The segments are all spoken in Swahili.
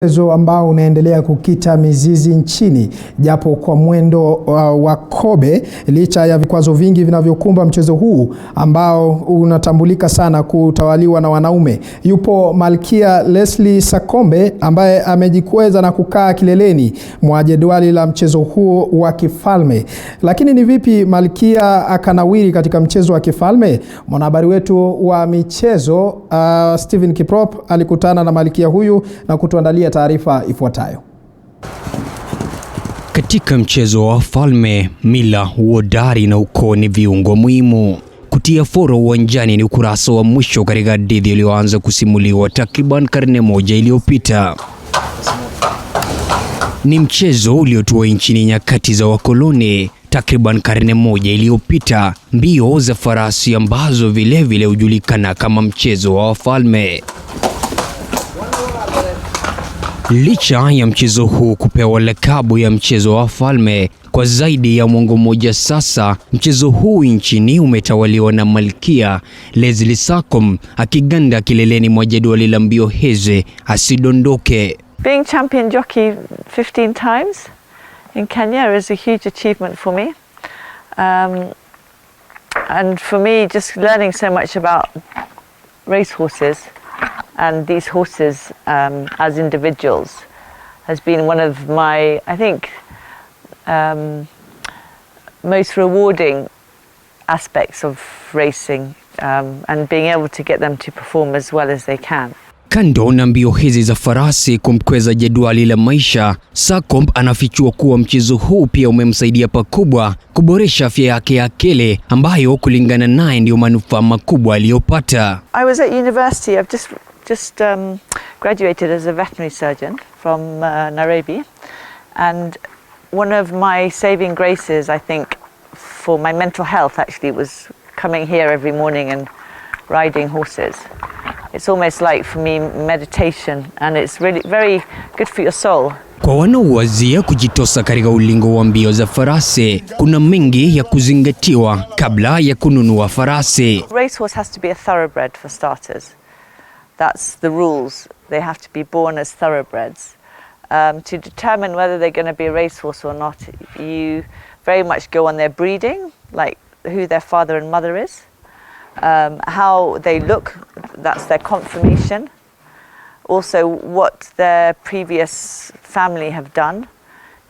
Mchezo ambao unaendelea kukita mizizi nchini, japo kwa mwendo wa kobe, licha ya vikwazo vingi vinavyokumba mchezo huu ambao unatambulika sana kutawaliwa na wanaume. Yupo Malkia Lesley Sarcombe ambaye amejikweza na kukaa kileleni mwa jedwali la mchezo huu wa kifalme. Lakini ni vipi Malkia akanawiri katika mchezo wa kifalme? Mwanahabari wetu wa michezo Steven Kiprop alikutana na Malkia huyu na kutuandalia taarifa ifuatayo. Katika mchezo wa wafalme, mila, uhodari na ukoo ni viungo muhimu. Kutia foro uwanjani ni ukurasa wa mwisho katika hadithi iliyoanza kusimuliwa takriban karne moja iliyopita. Ni mchezo uliotua nchini nyakati za wakoloni takriban karne moja iliyopita, mbio za farasi ambazo vile hujulikana kama mchezo wa wafalme. Licha ya mchezo huu kupewa lakabu ya mchezo wa wafalme kwa zaidi ya mwongo mmoja sasa, mchezo huu nchini umetawaliwa na Malkia Lesley Sarcombe akiganda kileleni mwa jedwali la mbio hizi asidondoke. Being champion jockey 15 times in Kenya is a huge achievement for me. And for me, just learning so much about racehorses and these horses as individuals has been one of my, I think, most rewarding aspects of racing, and being able to get them to perform as well as they can. Kando na mbio hizi za farasi kumkweza jedwali la maisha, Sarcombe anafichua kuwa mchezo huu pia umemsaidia pakubwa kuboresha afya yake ya akili, ambayo kulingana naye ndio manufaa makubwa aliyopata. I was at university. I've just graduated as a veterinary surgeon from Nairobi, and one of my saving graces, I think, for my mental health actually was coming here every morning and riding horses. It's almost like for me meditation, and it's really very good for your soul. Kwa wanaowazia kujitosa katika ulingo wa mbio za farasi, kuna mengi ya kuzingatiwa kabla ya kununua farasi. Racehorse has to be a thoroughbred for starters. That's the rules. They have to be born as thoroughbreds. To determine whether they're going to be a racehorse or not, you very much go on their breeding, like who their father and mother is, how they look, that's their conformation. Also what their previous family have done,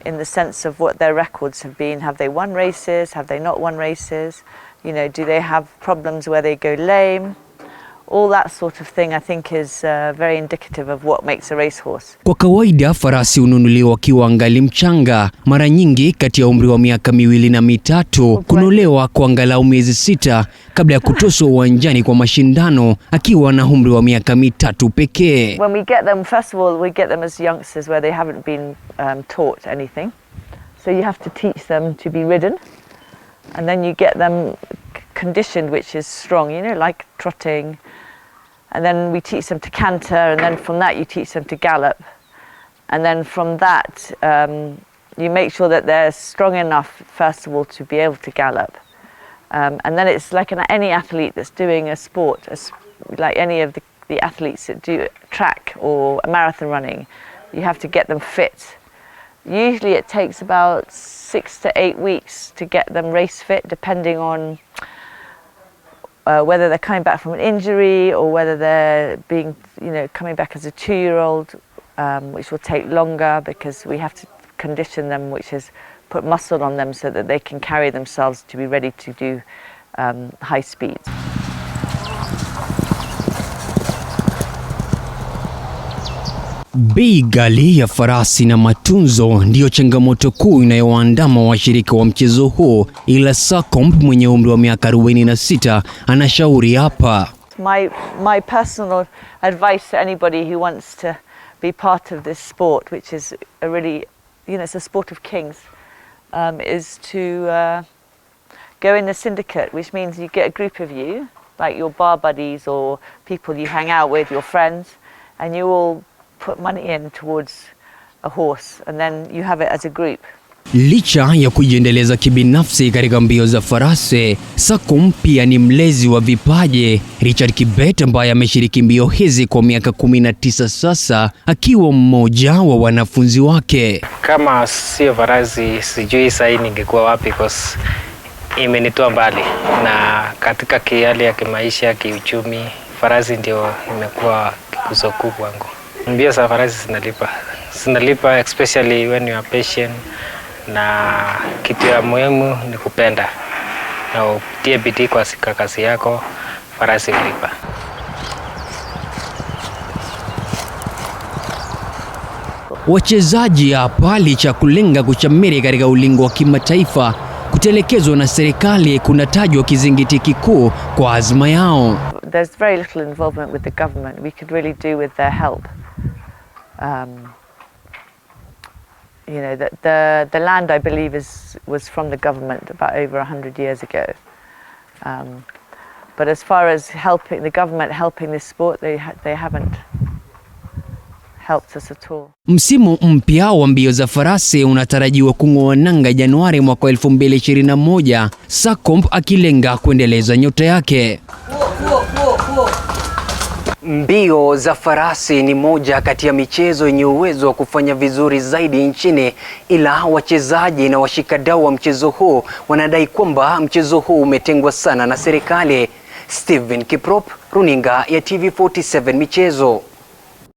in the sense of what their records have been. Have they won races? Have they not won races? You know, do they have problems where they go lame? All that sort of thing, I think, is very indicative of what makes a racehorse. Kwa kawaida farasi hununuliwa akiwa angali mchanga, mara nyingi kati ya umri wa miaka 2 na 3, kunolewa kwa angalau miezi 6 kabla ya kutoswa uwanjani kwa mashindano akiwa na umri wa miaka 3 pekee. When we get them, first of all, we get them as youngsters where they haven't been taught anything. So you have to teach them to be ridden, and then you get them conditioned, which is strong, you know, like trotting. And then we teach them to canter, and then from that you teach them to gallop. And then from that you make sure that they're strong enough, first of all, to be able to gallop. And then it's like any athlete that's doing a sport, like any of the athletes that do track or marathon running, you have to get them fit. Usually it takes about 6 to 8 weeks to get them race fit, depending on whether they're coming back from an injury or whether they're being, you know, coming back as a 2-year-old, which will take longer because we have to condition them, which is put muscle on them so that they can carry themselves to be ready to do high speeds. Bei ghali ya farasi na matunzo ndiyo changamoto kuu inayowaandama washirika wa mchezo huu, ila Sarcombe mwenye umri wa miaka 46 anashauri hapa. My personal advice to anybody who wants to be part of this sport, which is a really, you know, it's a sport of kings, is to go in a syndicate, which means you get a group of you, like your bar buddies or people you hang out with, your friends, and you all put money in towards a horse, and then you have it as a group. Licha ya kujiendeleza kibinafsi katika mbio za farasi, Sarcombe pia ni mlezi wa vipaji. Richard Kibet ambaye ameshiriki mbio hizi kwa miaka 19 sasa, akiwa mmoja wa wanafunzi wake. Kama sio farasi sijui sasa ningekuwa wapi, because imenitoa mbali na katika hali ya kimaisha, kiuchumi, farasi ndio imekuwa kikuzo kubwa kwangu. Mbio za farasi zinalipa especially when you are patient, na kitu ya muhimu ni kupenda na utie bidii kwa kazi yako, farasi hulipa. Wachezaji hapa, licha kulenga kuchamiri katika ulingo wa kimataifa, kutelekezwa na serikali kunatajwa kizingiti kikuu kwa azma yao. There's very little involvement with the government. We could really do with their help. You know, the land, I believe, was from the government about over 100 years ago. But as far as helping the government helping this sport, they haven't helped us at all. Msimu mpya wa mbio za farasi unatarajiwa kung'oa nanga Januari mwaka 2021, Sarcombe akilenga kuendeleza nyota yake. Mbio za farasi ni moja kati ya michezo yenye uwezo wa kufanya vizuri zaidi nchini, ila wachezaji na washikadau wa mchezo huu wanadai kwamba mchezo huu umetengwa sana na serikali. Steven Kiprop, runinga ya TV47 Michezo.